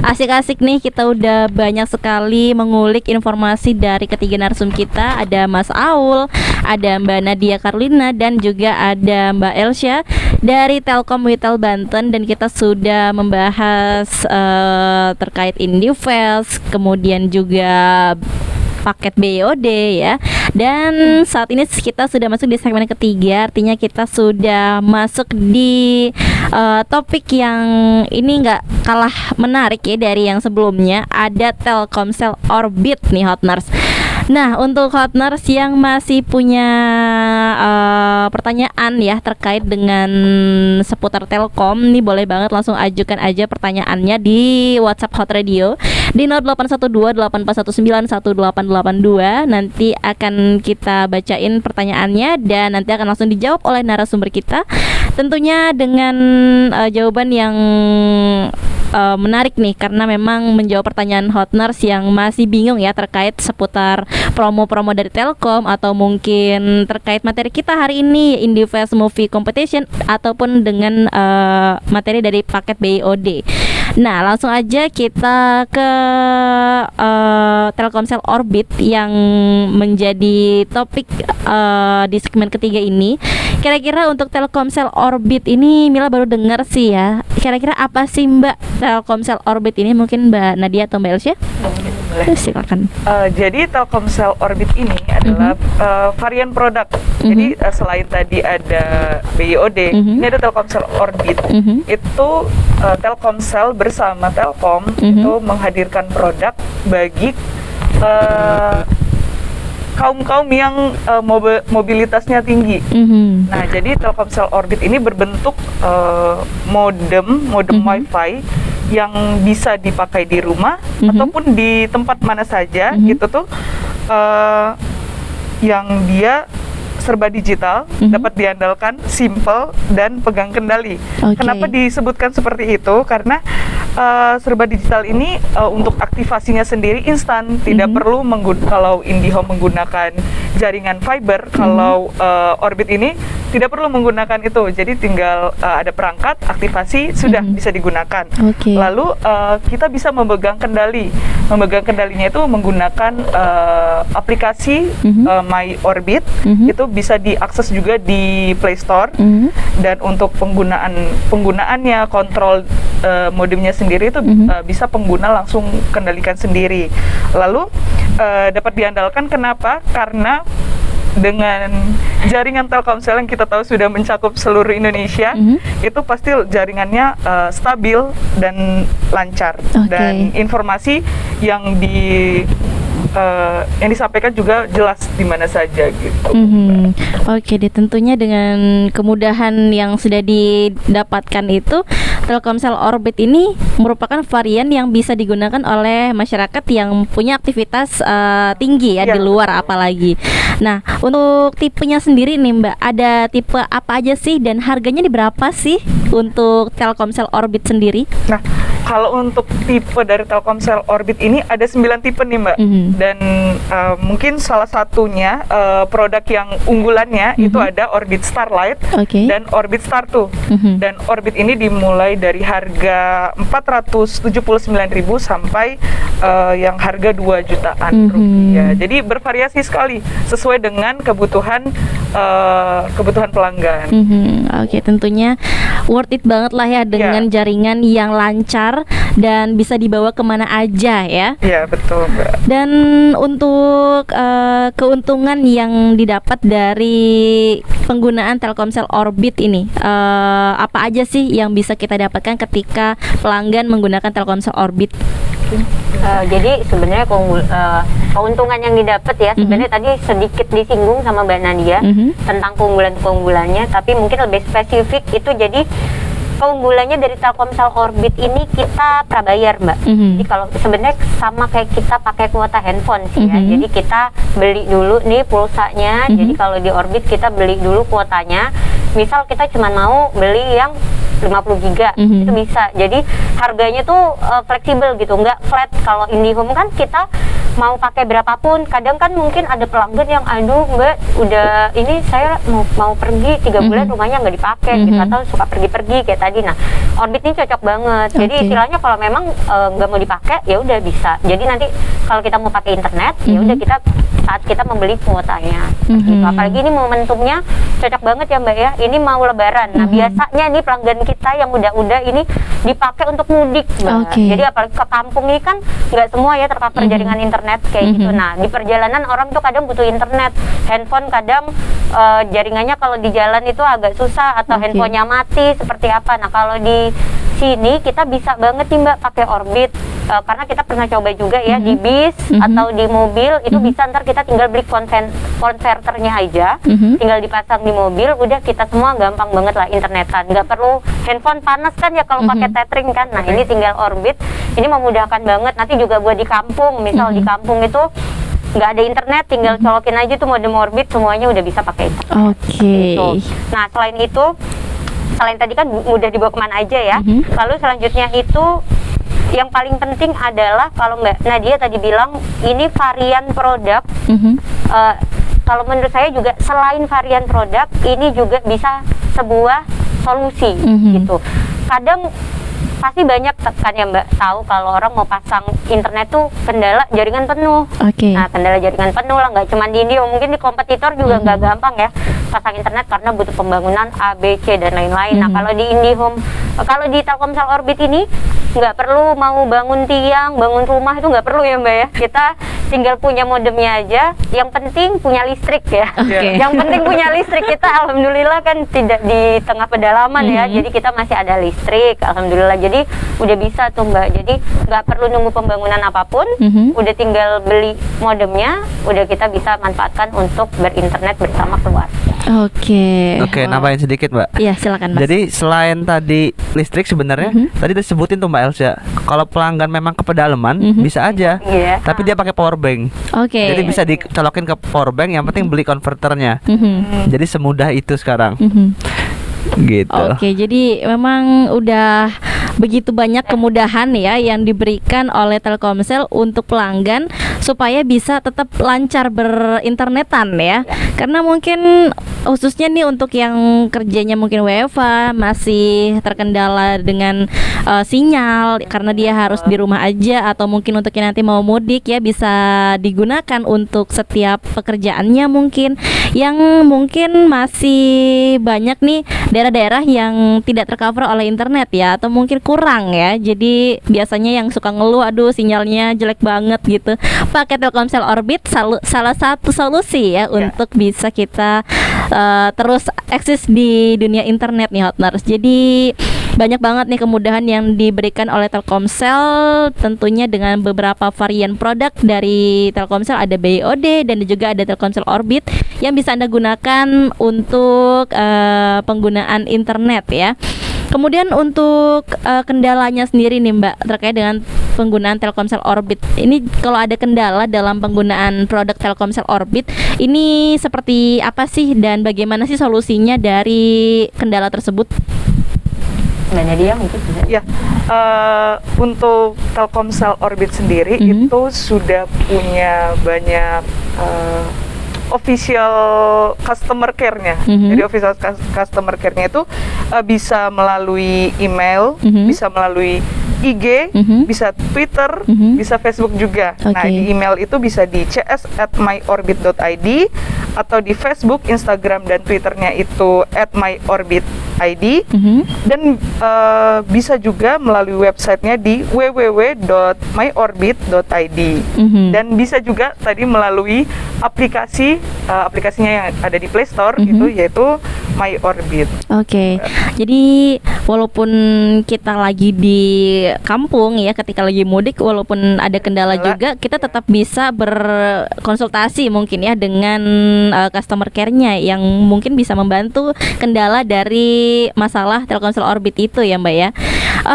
Asik-asik nih, kita udah banyak sekali mengulik informasi dari ketiga narsum kita. Ada Mas Aul, ada Mbak Nadia Karlina, dan juga ada Mbak Elsya dari Telkom Witel Banten. Dan kita sudah membahas terkait Indifast, kemudian juga paket BOD ya. Dan saat ini kita sudah masuk di segmen ketiga, artinya kita sudah masuk di topik yang ini nggak kalah menarik ya dari yang sebelumnya. Ada Telkomsel Orbit nih Hotners. Nah, untuk Hotners yang masih punya pertanyaan ya terkait dengan seputar Telkom, nih boleh banget langsung ajukan aja pertanyaannya di WhatsApp Hot Radio di 0812-8419-1882. Nanti akan kita bacain pertanyaannya dan nanti akan langsung dijawab oleh narasumber kita. Tentunya dengan jawaban yang menarik nih, karena memang menjawab pertanyaan Hotners yang masih bingung ya terkait seputar promo-promo dari Telkom atau mungkin terkait materi kita hari ini Indifast Movie Competition ataupun dengan materi dari paket BOD. Nah, langsung aja kita ke Telkomsel Orbit yang menjadi topik di segmen ketiga ini. Kira-kira untuk Telkomsel Orbit ini Mila baru dengar sih ya. Kira-kira apa sih Mbak Telkomsel Orbit ini? Mungkin Mbak Nadia atau Mbak Elsya? Silakan. Jadi Telkomsel Orbit ini adalah varian produk. Jadi selain tadi ada BOD, ini ada Telkomsel Orbit. Itu Telkomsel bersama Telkom itu menghadirkan produk bagi kaum yang mobilitasnya tinggi. Nah, jadi Telkomsel Orbit ini berbentuk modem WiFi yang bisa dipakai di rumah ataupun di tempat mana saja gitu tuh, yang dia serba digital, dapat diandalkan, simple dan pegang kendali. Kenapa disebutkan seperti itu? Karena serba digital ini untuk aktivasinya sendiri instan, tidak perlu kalau IndiHome menggunakan jaringan fiber, kalau Orbit ini tidak perlu menggunakan itu. Jadi tinggal ada perangkat, aktivasi sudah bisa digunakan. Lalu kita bisa memegang kendali. Memegang kendalinya itu menggunakan aplikasi My Orbit. Itu bisa diakses juga di Play Store. Dan untuk penggunaannya, kontrol modemnya sendiri itu bisa pengguna langsung kendalikan sendiri. Lalu dapat diandalkan kenapa? Karena dengan jaringan Telkomsel yang kita tahu sudah mencakup seluruh Indonesia, itu pasti jaringannya stabil dan lancar, dan informasi yang disampaikan juga jelas di mana saja gitu. Oke, tentunya dengan kemudahan yang sudah didapatkan itu, Telkomsel Orbit ini merupakan varian yang bisa digunakan oleh masyarakat yang punya aktivitas tinggi ya, di luar apalagi. Nah, untuk tipenya sendiri nih Mbak, ada tipe apa aja sih dan harganya di berapa sih untuk Telkomsel Orbit sendiri? Nah, kalau untuk tipe dari Telkomsel Orbit ini ada 9 tipe nih Mbak. Dan mungkin salah satunya produk yang unggulannya itu ada Orbit Starlight dan Orbit Star 2. Dan Orbit ini dimulai dari harga 479.000 sampai yang harga 2 jutaan rupiah. Jadi bervariasi sekali sesuai dengan kebutuhan pelanggan. Tentunya worth it banget lah ya dengan jaringan yang lancar dan bisa dibawa kemana aja ya. Iya, betul Mbak. Dan untuk keuntungan yang didapat dari penggunaan Telkomsel Orbit ini, apa aja sih yang bisa kita dapatkan ketika pelanggan menggunakan Telkomsel Orbit? Jadi sebenarnya keuntungan yang didapat ya, sebenarnya tadi sedikit disinggung sama Mbak Nadia tentang keunggulannya, tapi mungkin lebih spesifik itu. Jadi keunggulannya dari Telkomsel Orbit ini kita prabayar Mbak. Jadi kalau sebenarnya sama kayak kita pakai kuota handphone sih ya. Jadi kita beli dulu nih pulsanya. Jadi kalau di Orbit kita beli dulu kuotanya. Misal kita cuma mau beli yang 50 giga itu bisa. Jadi harganya tuh fleksibel gitu, nggak flat. Kalau IndiHome kan kita mau pakai berapapun. Kadang kan mungkin ada pelanggan yang aduh Mbak udah ini saya mau pergi 3 bulan rumahnya nggak dipakai gitu, atau suka pergi-pergi kayak tadi. Nah, Orbit ini cocok banget. Jadi istilahnya kalau memang nggak mau dipakai ya udah bisa. Jadi nanti kalau kita mau pakai internet ya udah kita saat kita membeli kuotanya gitu. Apalagi ini momentumnya cocok banget ya Mbak ya, ini mau lebaran. Nah biasanya nih pelanggan kita yang udah ini dipakai untuk mudik Mbak. Jadi apalagi ke kampung ini kan nggak semua ya terpapar jaringan internet kayak gitu. Nah di perjalanan orang tuh kadang butuh internet, handphone kadang jaringannya kalau di jalan itu agak susah, atau handphonenya mati seperti apa. Nah kalau di sini kita bisa banget nih Mbak pakai Orbit, karena kita pernah coba juga ya di bis atau di mobil itu bisa, ntar kita tinggal beli konverternya aja, tinggal dipasang di mobil, udah kita semua gampang banget lah internetan, nggak perlu handphone panas kan ya kalau pakai tethering kan. Nah ini tinggal Orbit, ini memudahkan banget. Nanti juga buat di kampung, misal di kampung itu nggak ada internet, tinggal colokin aja tuh modem Orbit, semuanya udah bisa pakai internet. Gitu. Nah selain itu, selain tadi kan mudah dibawa kemana aja ya, lalu selanjutnya itu yang paling penting adalah kalau Mbak Nadia tadi bilang ini varian produk. Kalau menurut saya juga selain varian produk, ini juga bisa sebuah solusi gitu. Kadang pasti banyak kan ya Mbak tahu kalau orang mau pasang internet tuh kendala jaringan penuh. Nah kendala jaringan penuh lah, nggak cuma di Indio, mungkin di kompetitor juga nggak gampang ya pasang internet karena butuh pembangunan A, B, C dan lain-lain. Nah kalau di IndiHome, kalau di Telkomsel Orbit ini nggak perlu mau bangun tiang, bangun rumah, itu nggak perlu ya Mbak ya. Kita tinggal punya modemnya aja, yang penting punya listrik ya. Yang penting punya listrik. Kita alhamdulillah kan tidak di tengah pedalaman ya, jadi kita masih ada listrik alhamdulillah. Jadi udah bisa tuh Mbak, jadi nggak perlu nunggu pembangunan apapun, udah tinggal beli modemnya, udah kita bisa manfaatkan untuk berinternet bersama keluarga. Oke, nambahin sedikit Mbak. Iya silakan Mas. Jadi selain tadi listrik sebenarnya tadi disebutin tuh Mbak Elsa, kalau pelanggan memang ke pedalaman bisa aja, tapi dia pakai power bank. Jadi bisa dicolokin ke power bank, yang penting beli konverternya. Jadi semudah itu sekarang. Gitu. Jadi memang udah begitu banyak kemudahan ya yang diberikan oleh Telkomsel untuk pelanggan supaya bisa tetap lancar berinternetan ya. Karena mungkin khususnya nih untuk yang kerjanya mungkin WFA masih terkendala dengan sinyal karena dia harus di rumah aja, atau mungkin untuk yang nanti mau mudik ya bisa digunakan untuk setiap pekerjaannya mungkin, yang mungkin masih banyak nih daerah-daerah yang tidak tercover oleh internet ya, atau mungkin kurang ya. Jadi biasanya yang suka ngeluh aduh sinyalnya jelek banget gitu, pakai Telkomsel Orbit salah satu solusi ya untuk bisa kita terus eksis di dunia internet nih Hotners. Jadi banyak banget nih kemudahan yang diberikan oleh Telkomsel, tentunya dengan beberapa varian produk dari Telkomsel. Ada BOD dan juga ada Telkomsel Orbit yang bisa Anda gunakan untuk penggunaan internet ya. Kemudian untuk kendalanya sendiri nih Mbak terkait dengan penggunaan Telkomsel Orbit. Ini kalau ada kendala dalam penggunaan produk Telkomsel Orbit, ini seperti apa sih dan bagaimana sih solusinya dari kendala tersebut? Mbak Nadia mungkin bisa. Ya, untuk Telkomsel Orbit sendiri itu sudah punya banyak official customer care-nya. Jadi official customer care-nya itu bisa melalui email, bisa melalui IG, bisa Twitter, bisa Facebook juga. Nah, di email itu bisa di cs@myorbit.id, atau di Facebook, Instagram, dan Twitternya itu @myorbit.id, dan bisa juga melalui websitenya di www.myorbit.id, dan bisa juga tadi melalui aplikasinya yang ada di Play Store itu yaitu MyOrbit. Jadi walaupun kita lagi di kampung ya, ketika lagi mudik, walaupun ada kendala juga, kita tetap bisa berkonsultasi mungkin ya dengan customer care-nya yang mungkin bisa membantu kendala dari masalah Telkomsel Orbit itu ya Mbak ya.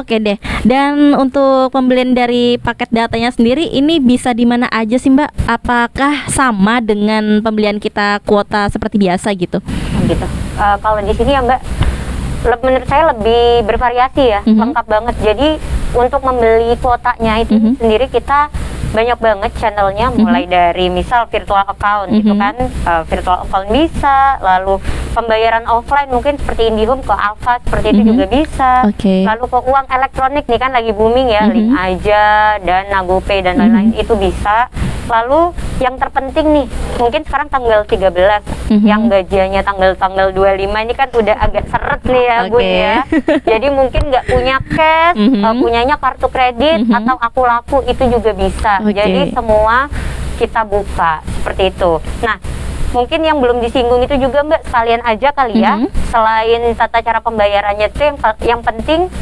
Oke deh. Dan untuk pembelian dari paket datanya sendiri ini bisa di mana aja sih Mbak? Apakah sama dengan pembelian kita kuota seperti biasa gitu? Gitu. Kalau di sini ya Mbak, menurut saya lebih bervariasi ya, lengkap banget. Jadi untuk membeli kuotanya itu sendiri kita banyak banget channelnya, mulai dari misal virtual account gitu kan, virtual account bisa, lalu pembayaran offline mungkin seperti IndiHome ke Alfa seperti itu juga bisa, lalu ke uang elektronik nih kan lagi booming ya, Link Aja dan GoPay dan lain-lain itu bisa. Lalu yang terpenting nih, mungkin sekarang tanggal 13 yang gajiannya tanggal 25 ini kan udah agak seret nih ya Bun ya. Jadi mungkin nggak punya cash, punyanya kartu kredit atau aku laku itu juga bisa. Jadi semua kita buka seperti itu. Nah, mungkin yang belum disinggung itu juga Mbak, sekalian aja kali ya. Selain tata cara pembayarannya itu yang penting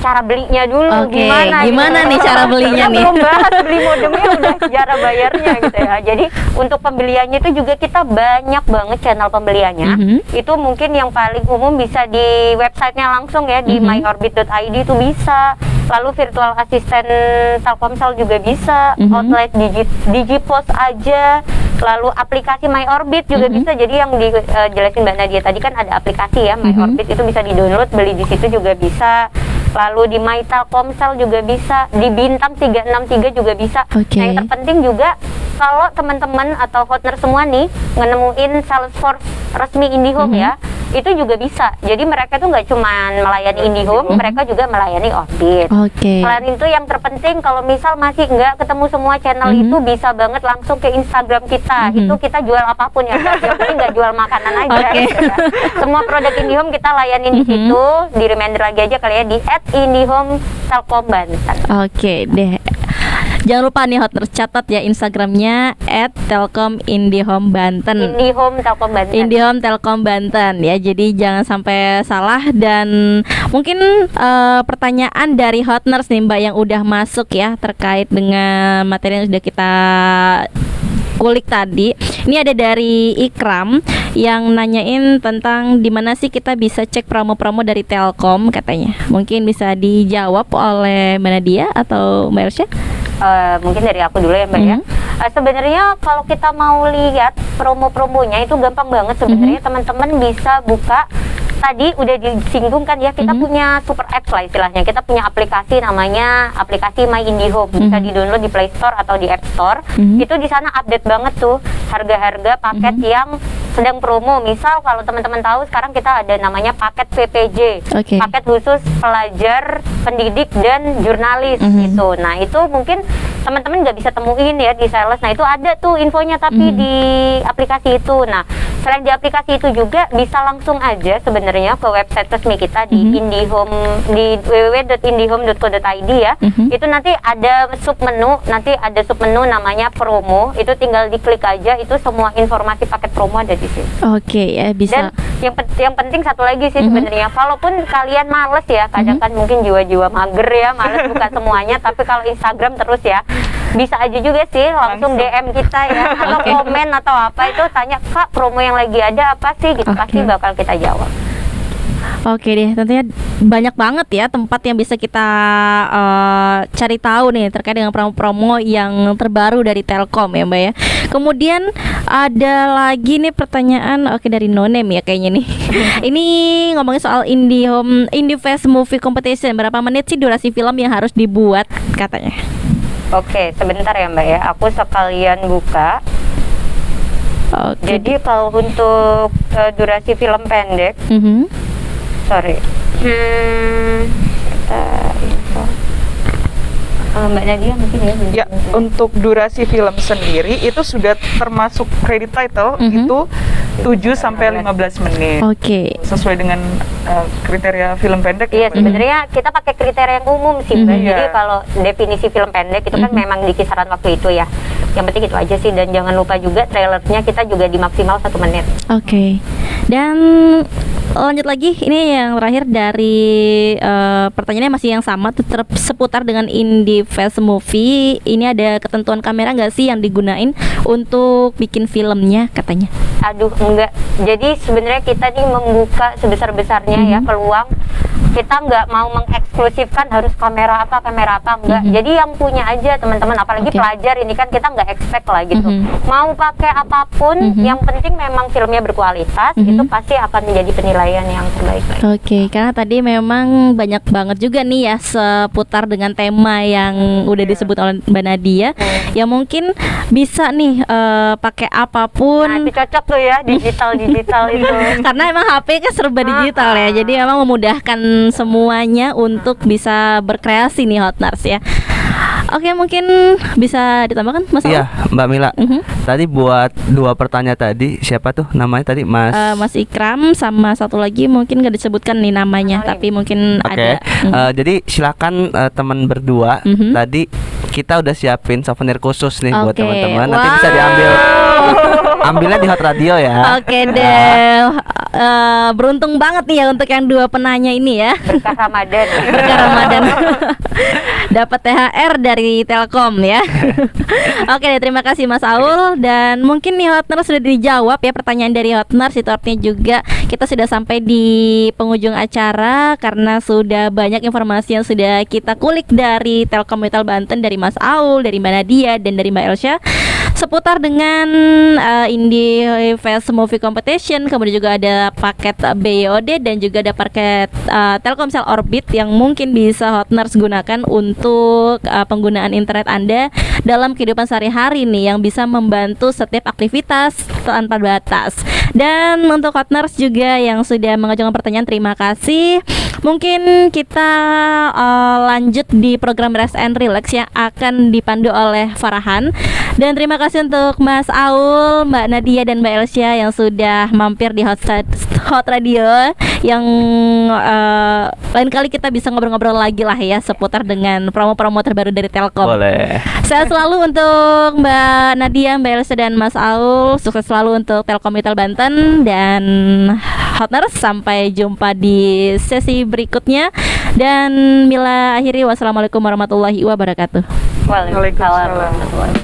cara belinya dulu. Gimana nih cara belinya nih? Belum bahas beli modemnya udah cara bayarnya gitu ya. Jadi untuk pembeliannya itu juga kita banyak banget channel pembeliannya. Itu mungkin yang paling umum bisa di websitenya langsung ya, di myorbit.id itu bisa. Lalu virtual assistant Telkomsel juga bisa, outlet Digipos aja. Lalu aplikasi MyOrbit juga bisa. Jadi yang dijelasin Mbak Nadia tadi kan ada aplikasi ya, MyOrbit itu bisa di-download, beli di situ juga bisa. Lalu di My Telkomsel juga bisa, di Bintang 363 juga bisa. Nah, yang terpenting juga kalau teman-teman atau partner semua nih ngenemuin Salesforce resmi IndiHome ya, itu juga bisa. Jadi mereka tuh nggak cuma melayani IndiHome, mereka juga melayani Orbit. Selain itu yang terpenting kalau misal masih nggak ketemu semua channel itu, bisa banget langsung ke Instagram kita. Itu kita jual apapun ya, yang penting nggak jual makanan aja. Semua produk IndiHome kita layanin di situ. Di reminder lagi aja kali ya, di @IndiHome Telkom Banten. Deh. Jangan lupa nih Hotners, catat ya Instagramnya @telkomindihome_banten. IndiHome Telkom Banten. IndiHome Telkom Banten ya. Jadi jangan sampai salah. Dan mungkin pertanyaan dari Hotners nih Mbak yang udah masuk ya terkait dengan materi yang sudah kita kulik tadi. Ini ada dari Ikram yang nanyain tentang di mana sih kita bisa cek promo-promo dari Telkom katanya. Mungkin bisa dijawab oleh Mbak Nadia atau Mbak Elsya? Mungkin dari aku dulu ya Mbak ya. Sebenarnya kalau kita mau lihat promo-promonya itu gampang banget sebenarnya. Teman-teman bisa buka, tadi udah disinggung kan ya, kita punya super apps lah istilahnya. Kita punya aplikasi namanya aplikasi My IndiHome, bisa di-download di Play Store atau di App Store. Itu di sana update banget tuh harga-harga paket yang sedang promo. Misal kalau teman-teman tahu sekarang kita ada namanya paket PPJ, paket khusus pelajar, pendidik dan jurnalis gitu. Nah itu mungkin teman-teman nggak bisa temuin ya di sales. Nah itu ada tuh infonya tapi di aplikasi itu. Nah selain di aplikasi itu juga bisa langsung aja sebenarnya ke website resmi kita di IndiHome, di www.indihome.co.id ya. Itu nanti ada submenu, namanya promo. Itu tinggal diklik aja, itu semua informasi paket promo ada di situ. Ya bisa. Dan yang penting satu lagi sih sebenarnya, kalaupun kalian males ya, kadang kan mungkin jiwa-jiwa mager ya, males buka semuanya, tapi kalau Instagram terus ya, bisa aja juga sih langsung DM kita ya, atau komen atau apa itu, tanya Kak promo yang lagi ada apa sih gitu, pasti bakal kita jawab. Deh, tentunya banyak banget ya tempat yang bisa kita cari tahu nih terkait dengan promo-promo yang terbaru dari Telkom ya Mbak ya. Kemudian ada lagi nih pertanyaan dari Nonem ya kayaknya nih. Ini ngomongin soal IndiHome Indifest Movie Competition, berapa menit sih durasi film yang harus dibuat katanya? Sebentar ya Mbak ya, aku sekalian buka. Jadi kalau untuk durasi film pendek, Mbak Nadia mungkin ya. Untuk durasi film sendiri itu sudah termasuk credit title itu 7 sampai 15 menit. Sesuai dengan kriteria film pendek. Iya, sebenarnya kita pakai kriteria yang umum sih, Mbak. Jadi kalau definisi film pendek itu kan memang di kisaran waktu itu ya. Yang penting itu aja sih, dan jangan lupa juga trailernya kita juga di maksimal 1 menit. Dan lanjut lagi, ini yang terakhir dari pertanyaannya masih yang sama, tetap seputar dengan Indifest Movie. Ini ada ketentuan kamera nggak sih yang digunain untuk bikin filmnya katanya? Enggak. Jadi sebenarnya kita nih membuka sebesar-besarnya ya peluang kita nggak mau mengeksklusifkan harus kamera apa enggak. Jadi yang punya aja teman-teman, apalagi pelajar ini kan kita nggak expect lah gitu. Mau pakai apapun, yang penting memang filmnya berkualitas, itu pasti akan menjadi penilaian yang terbaik. Oke, karena tadi memang banyak banget juga nih ya seputar dengan tema yang udah disebut oleh Mbak Nadia, yang mungkin bisa nih pakai apapun. Nah, itu cocok tuh ya, digital itu. Karena emang HP kan serba digital ya, jadi memang memudahkan semuanya untuk bisa berkreasi nih Hotners ya. Oke, mungkin bisa ditambahkan Mas Aul? Iya, Mbak Mila. Tadi buat 2 pertanyaan tadi, siapa tuh namanya tadi? Mas Ikram sama satu lagi mungkin gak disebutkan nih namanya, tapi mungkin ada. Jadi silakan teman berdua. Tadi kita udah siapin souvenir khusus nih buat teman-teman. Nanti bisa diambil. Ambilnya di Hot Radio ya. Oke deh. Beruntung banget nih ya untuk yang 2 penanya ini ya. Berkah Ramadan. Berkah Ramadan. Dapat THR dari Telkom ya. Oke deh, terima kasih Mas Aul. Dan mungkin nih Hotners sudah dijawab ya pertanyaan dari Hotners. Itu artinya juga kita sudah sampai di penghujung acara, karena sudah banyak informasi yang sudah kita kulik dari Telkom Metal Banten, dari Mas Aul, dari Mbak Nadia, dan dari Mbak Elsya seputar dengan Indie Fast Movie Competition. Kemudian juga ada paket BYOD dan juga ada paket Telkomsel Orbit yang mungkin bisa Hotners gunakan untuk penggunaan internet Anda dalam kehidupan sehari-hari nih, yang bisa membantu setiap aktivitas tanpa batas. Dan untuk Hotners juga yang sudah mengajukan pertanyaan, terima kasih. Mungkin kita lanjut di program Rest and Relax yang akan dipandu oleh Farhan. Dan terima kasih untuk Mas Aul, Mbak Nadia, dan Mbak Elsya yang sudah mampir di Hot Radio. Yang lain kali kita bisa ngobrol-ngobrol lagi lah ya seputar dengan promo-promo terbaru dari Telkom. Boleh. Sehat selalu untuk Mbak Nadia, Mbak Elsya, dan Mas Aul. Sukses selalu untuk Telkom Metal Banten. Dan Hotners, sampai jumpa di sesi berikutnya. Dan Mila akhiri, wassalamualaikum warahmatullahi wabarakatuh. Waalaikumsalam warahmatullahi wabarakatuh.